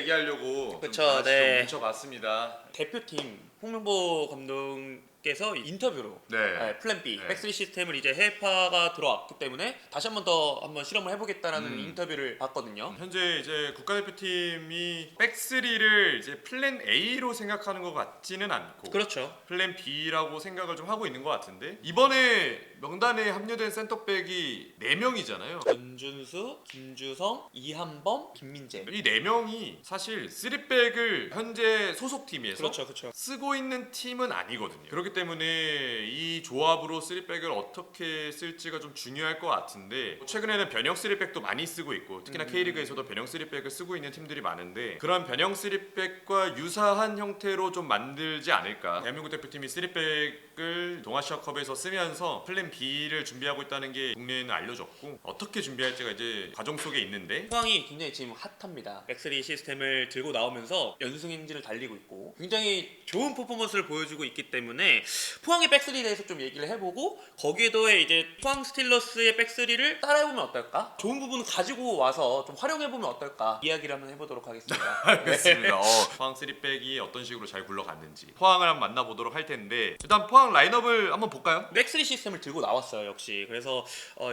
얘기하려고 그쵸, 좀 네. 뭉쳐봤습니다. 대표팀 홍명보 감독께서 인터뷰로 네. 플랜 B 네. 백스리 시스템을 이제 해외파가 들어왔기 때문에 다시 한번 실험을 해보겠다라는 인터뷰를 봤거든요. 현재 이제 국가대표팀이 백스리를 이제 플랜 A로 생각하는 것 같지는 않고 그렇죠. 플랜 B라고 생각을 좀 하고 있는 것 같은데 이번에 명단에 합류된 센터백이 4명이잖아요. 전준수, 김주성, 이한범, 김민재. 이 4명이 사실 3백을 현재 소속팀에서 그렇죠. 쓰고 있는 팀은 아니거든요. 그렇기 때문에 이 조합으로 3백을 어떻게 쓸지가 좀 중요할 것 같은데 최근에는 변형 3백도 많이 쓰고 있고 특히나 K리그에서도 변형 3백을 쓰고 있는 팀들이 많은데 그런 변형 3백과 유사한 형태로 좀 만들지 않을까. 대한민국 대표팀이 3백을 동아시아컵에서 쓰면서 플랜 B를 준비하고 있다는 게 국내에는 알려졌고 어떻게 준비할지가 이제 과정 속에 있는데 포항이 굉장히 지금 핫합니다. 백스리 시스템을 들고 나오면서 연승 행진을 달리고 있고 굉장히 좋은 퍼포먼스를 보여주고 있기 때문에 포항의 백스리에 대해서 좀 얘기를 해보고 거기에 더해 이제 포항 스틸러스의 백스리를 따라해보면 어떨까? 좋은 부분을 가지고 와서 좀 활용해보면 어떨까? 이야기를 한번 해보도록 하겠습니다. 알겠습니다. 포항 3백이 어떤 식으로 잘 굴러갔는지 포항을 한번 만나보도록 할 텐데 일단 포항 라인업을 한번 볼까요? 백스리 시스템을 들고 나왔어요 역시. 그래서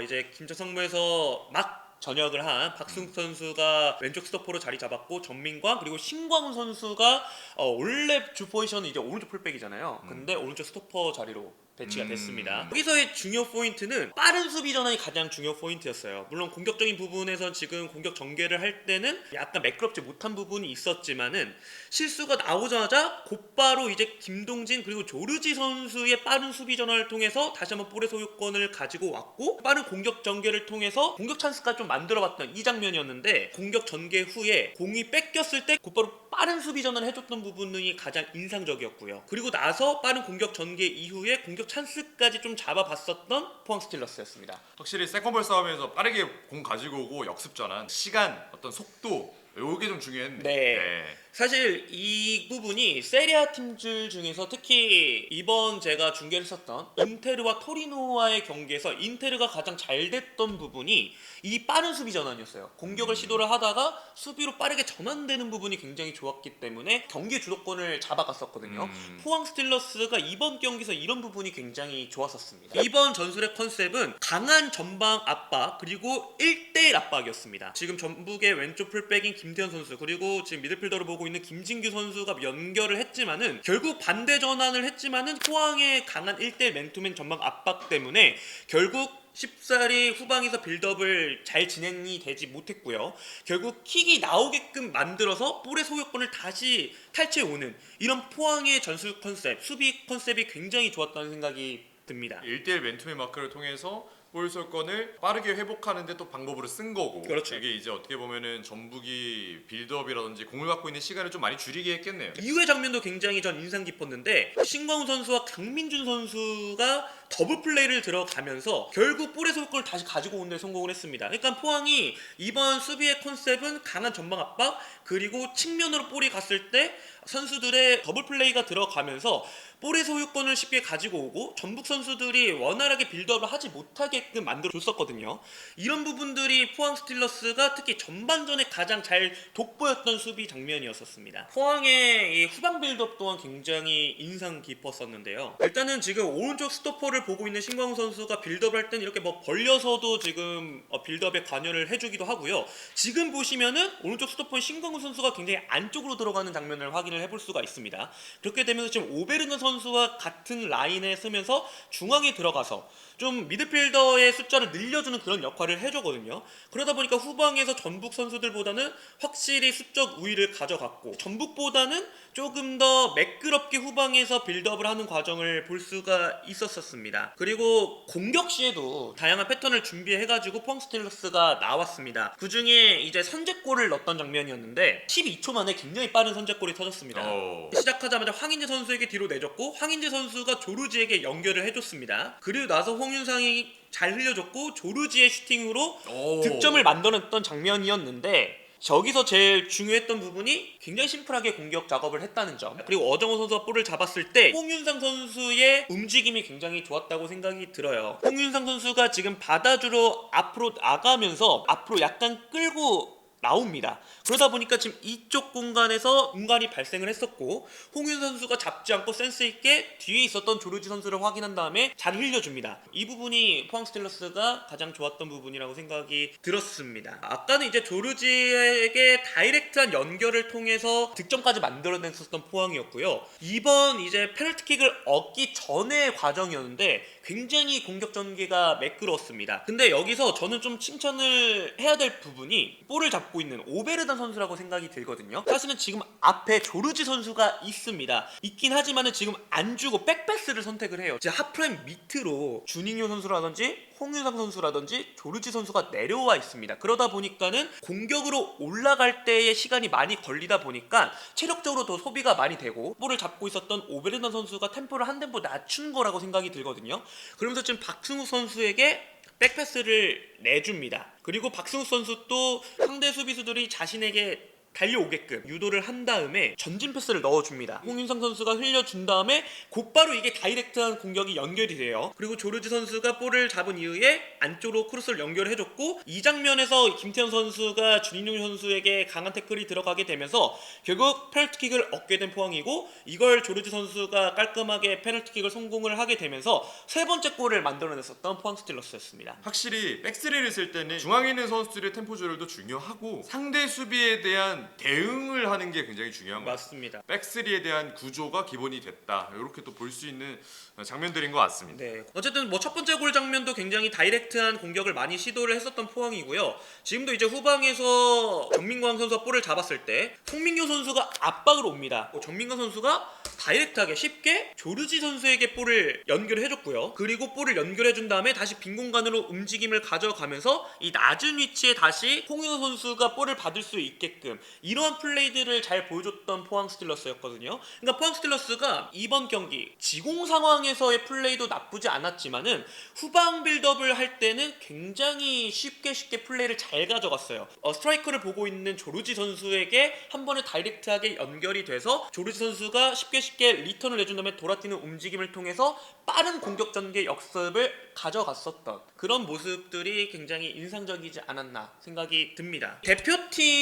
이제 김천성무에서 막 전역을 한 박승욱 선수가 왼쪽 스토퍼로 자리 잡았고 전민광 그리고 신광훈 선수가 원래 주 포지션은 이제 오른쪽 풀백이잖아요. 근데 오른쪽 스토퍼 자리로 배치가 됐습니다. 여기서의 중요 포인트는 빠른 수비 전환이 가장 중요 포인트였어요. 물론 공격적인 부분에서 지금 공격 전개를 할 때는 약간 매끄럽지 못한 부분이 있었지만은 실수가 나오자마자 곧바로 이제 김동진 그리고 조르지 선수의 빠른 수비 전환을 통해서 다시 한번 볼의 소유권을 가지고 왔고 빠른 공격 전개를 통해서 공격 찬스까지 좀 만들어봤던 이 장면이었는데 공격 전개 후에 공이 뺏겼을 때 곧바로 빠른 수비 전환을 해줬던 부분이 가장 인상적이었고요. 그리고 나서 빠른 공격 전개 이후에 공격 찬스까지 좀 잡아봤었던 포항 스틸러스였습니다. 확실히 세컨볼 싸움에서 빠르게 공 가지고 오고 역습 전환, 시간, 어떤 속도 요게 좀 중요했네. 네. 사실 이 부분이 세리아 팀들 중에서 특히 이번 제가 중계를 했었던 인테르와 토리노와의 경기에서 인테르가 가장 잘 됐던 부분이 이 빠른 수비 전환이었어요. 공격을 시도를 하다가 수비로 빠르게 전환되는 부분이 굉장히 좋았기 때문에 경기 주도권을 잡아갔었거든요. 포항 스틸러스가 이번 경기에서 이런 부분이 굉장히 좋았었습니다. 이번 전술의 컨셉은 강한 전방 압박 그리고 1대1 압박이었습니다. 지금 전북의 왼쪽 풀백인 김태현 선수 그리고 지금 미드필더로 보고 있는 김진규 선수가 연결을 했지만은 결국 반대 전환을 했지만은 포항의 강한 1대1 맨투맨 전방 압박 때문에 결국 쉽사리 후방에서 빌드업을 잘 진행이 되지 못했고요. 결국 킥이 나오게끔 만들어서 볼의 소유권을 다시 탈취해오는 이런 포항의 전술 컨셉, 수비 컨셉이 굉장히 좋았다는 생각이 듭니다. 1대1 맨투맨 마크를 통해서 볼 소유권을 빠르게 회복하는데 또 방법으로 쓴 거고 그렇죠. 이게 이제 어떻게 보면은 전북이 빌드업이라든지 공을 갖고 있는 시간을 좀 많이 줄이게 했겠네요. 이후의 장면도 굉장히 전 인상 깊었는데 신광훈 선수와 강민준 선수가 더블 플레이를 들어가면서 결국 볼의 소유권을 다시 가지고 오는 데 성공을 했습니다. 그러니까 포항이 이번 수비의 컨셉은 강한 전방 압박 그리고 측면으로 볼이 갔을 때 선수들의 더블 플레이가 들어가면서 볼의 소유권을 쉽게 가지고 오고 전북 선수들이 원활하게 빌드업을 하지 못하게끔 만들어줬었거든요. 이런 부분들이 포항 스틸러스가 특히 전반전에 가장 잘 돋보였던 수비 장면이었었습니다. 포항의 이 후방 빌드업 또한 굉장히 인상 깊었었는데요. 일단은 지금 오른쪽 스토퍼를 보고 있는 신광훈 선수가 빌드업을 할 때는 이렇게 뭐 벌려서도 지금 빌드업에 관여를 해주기도 하고요. 지금 보시면은 오른쪽 스토퍼인 신광훈 선수가 굉장히 안쪽으로 들어가는 장면을 확인을 해볼 수가 있습니다. 그렇게 되면서 지금 오베르는 선수와 같은 라인에 쓰면서 중앙에 들어가서 좀 미드필더의 숫자를 늘려주는 그런 역할을 해주거든요. 그러다 보니까 후방에서 전북 선수들보다는 확실히 수적 우위를 가져갔고 전북보다는 조금 더 매끄럽게 후방에서 빌드업을 하는 과정을 볼 수가 있었습니다. 그리고 공격 시에도 다양한 패턴을 준비해가지고 포항 스틸러스가 나왔습니다. 그 중에 이제 선제골을 넣었던 장면이었는데 12초 만에 굉장히 빠른 선제골이 터졌습니다. 시작하자마자 황인재 선수에게 뒤로 내줬고 황인재 선수가 조르지에게 연결을 해줬습니다. 그리고 나서 홍윤상이 잘 흘려줬고 조르지의 슈팅으로 득점을 만들어냈던 장면이었는데 저기서 제일 중요했던 부분이 굉장히 심플하게 공격 작업을 했다는 점 그리고 어정호 선수가 볼을 잡았을 때 홍윤상 선수의 움직임이 굉장히 좋았다고 생각이 들어요. 홍윤상 선수가 지금 받아주러 앞으로 나가면서 앞으로 약간 끌고 나옵니다. 그러다 보니까 지금 이쪽 공간에서 공간이 발생을 했었고 홍윤 선수가 잡지 않고 센스 있게 뒤에 있었던 조르지 선수를 확인한 다음에 잘 흘려줍니다. 이 부분이 포항 스틸러스가 가장 좋았던 부분이라고 생각이 들었습니다. 아까는 이제 조르지에게 다이렉트한 연결을 통해서 득점까지 만들어냈었던 포항이었고요. 이번 이제 페널티킥을 얻기 전의 과정이었는데 굉장히 공격 전개가 매끄러웠습니다. 근데 여기서 저는 좀 칭찬을 해야 될 부분이 볼을 잡고 있는 오베르단 선수라고 생각이 들거든요. 사실은 지금 앞에 조르지 선수가 있긴 하지만은 지금 안 주고 백패스를 선택을 해요. 이제 하프라인 밑으로 주닝요 선수라든지 홍윤상 선수라든지 조르지 선수가 내려와 있습니다. 그러다 보니까는 공격으로 올라갈 때의 시간이 많이 걸리다 보니까 체력적으로 더 소비가 많이 되고 볼을 잡고 있었던 오베르단 선수가 템포를 한 템포 낮춘 거라고 생각이 들거든요. 그러면서 지금 박승우 선수에게 백패스를 내줍니다. 그리고 박승우 선수 또 상대 수비수들이 자신에게 달려오게끔 유도를 한 다음에 전진 패스를 넣어줍니다. 홍윤상 선수가 흘려준 다음에 곧바로 이게 다이렉트한 공격이 연결이 돼요. 그리고 조르지 선수가 볼을 잡은 이후에 안쪽으로 크로스를 연결해줬고 이 장면에서 김태현 선수가 주민용 선수에게 강한 태클이 들어가게 되면서 결국 페널티킥을 얻게 된 포항이고 이걸 조르지 선수가 깔끔하게 페널티킥을 성공을 하게 되면서 세 번째 골을 만들어냈었던 포항 스틸러스였습니다. 확실히 백스리를 쓸 때는 중앙에 있는 선수들의 템포 조절도 중요하고 상대 수비에 대한 대응을 하는 게 굉장히 중요한 것 같아요. 맞습니다. 백스리에 대한 구조가 기본이 됐다. 이렇게 또 볼 수 있는 장면들인 것 같습니다. 네. 어쨌든 뭐 첫 번째 골 장면도 굉장히 다이렉트한 공격을 많이 시도를 했었던 포항이고요. 지금도 이제 후방에서 정민광 선수가 볼을 잡았을 때 송민규 선수가 압박을 옵니다. 정민광 선수가 다이렉트하게 쉽게 조르지 선수에게 볼을 연결해줬고요. 그리고 볼을 연결해준 다음에 다시 빈 공간으로 움직임을 가져가면서 이 낮은 위치에 다시 홍윤호 선수가 볼을 받을 수 있게끔 이러한 플레이들을 잘 보여줬던 포항 스틸러스였거든요. 그러니까 포항 스틸러스가 이번 경기 지공 상황에서의 플레이도 나쁘지 않았지만은 후방 빌드업을 할 때는 굉장히 쉽게 플레이를 잘 가져갔어요. 스트라이커를 보고 있는 조르지 선수에게 한 번에 다이렉트하게 연결이 돼서 조르지 선수가 쉽게 리턴을 해준 다음에 돌아뛰는 움직임을 통해서 빠른 공격 전개 역습을 가져갔었던 그런 모습들이 굉장히 인상적이지 않았나 생각이 듭니다.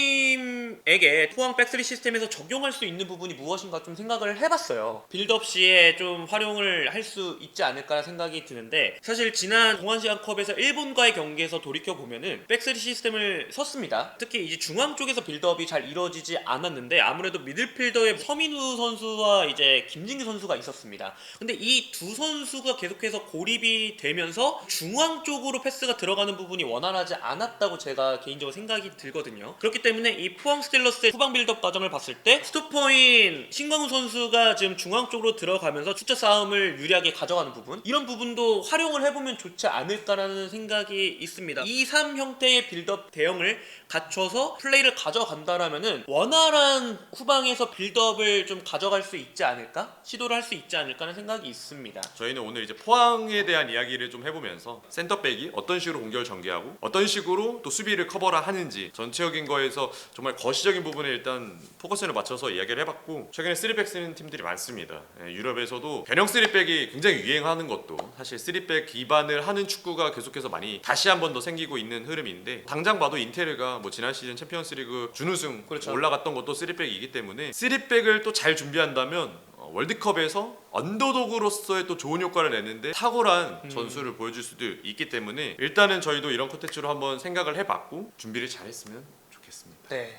대표팀에게 포항 백스리 시스템에서 적용할 수 있는 부분이 무엇인가 좀 생각을 해봤어요. 빌드업 시에 좀 활용을 할 수 있지 않을까 생각이 드는데 사실 지난 동아시안컵에서 일본과의 경기에서 돌이켜보면은 백스리 시스템을 썼습니다. 특히 이제 중앙 쪽에서 빌드업이 잘 이루어지지 않았는데 아무래도 미들필더에 서민우 선수와 이제 김진규 선수가 있었습니다. 근데 이 두 선수가 계속해서 고립이 되면서 중앙 쪽으로 패스가 들어가는 부분이 원활하지 않았다고 제가 개인적으로 생각이 들거든요. 그렇기 때문에 이 포항 스틸러스의 후방 빌드업 과정을 봤을 때 스토퍼인 신광훈 선수가 지금 중앙 쪽으로 들어가면서 숫자 싸움을 유리하게 가져가는 부분 이런 부분도 활용을 해보면 좋지 않을까라는 생각이 있습니다. 2-3 형태의 빌드업 대형을 갖춰서 플레이를 가져간다라면은 원활한 후방에서 빌드업을 좀 가져갈 수 있지 않을까? 시도를 할 수 있지 않을까라는 생각이 있습니다. 저희는 오늘 이제 포항에 대한 이야기를 좀 해보면서 센터백이 어떤 식으로 공격을 전개하고 어떤 식으로 또 수비를 커버를 하는지 전체적인 거에서 정말 거시적인 부분에 일단 포커스를 맞춰서 이야기를 해봤고 최근에 3백 쓰는 팀들이 많습니다. 유럽에서도 변형 3백이 굉장히 유행하는 것도 사실 3백 기반을 하는 축구가 계속해서 많이 다시 한 번 더 생기고 있는 흐름인데 당장 봐도 인테르가 뭐 지난 시즌 챔피언스리그 준우승 그렇죠. 올라갔던 것도 3백이기 때문에 3백을 또 잘 준비한다면 월드컵에서 언더독으로서의 또 좋은 효과를 내는데 탁월한 전술을 보여줄 수도 있기 때문에 일단은 저희도 이런 콘텐츠로 한번 생각을 해봤고 준비를 잘했으면 좋겠습니다. 네.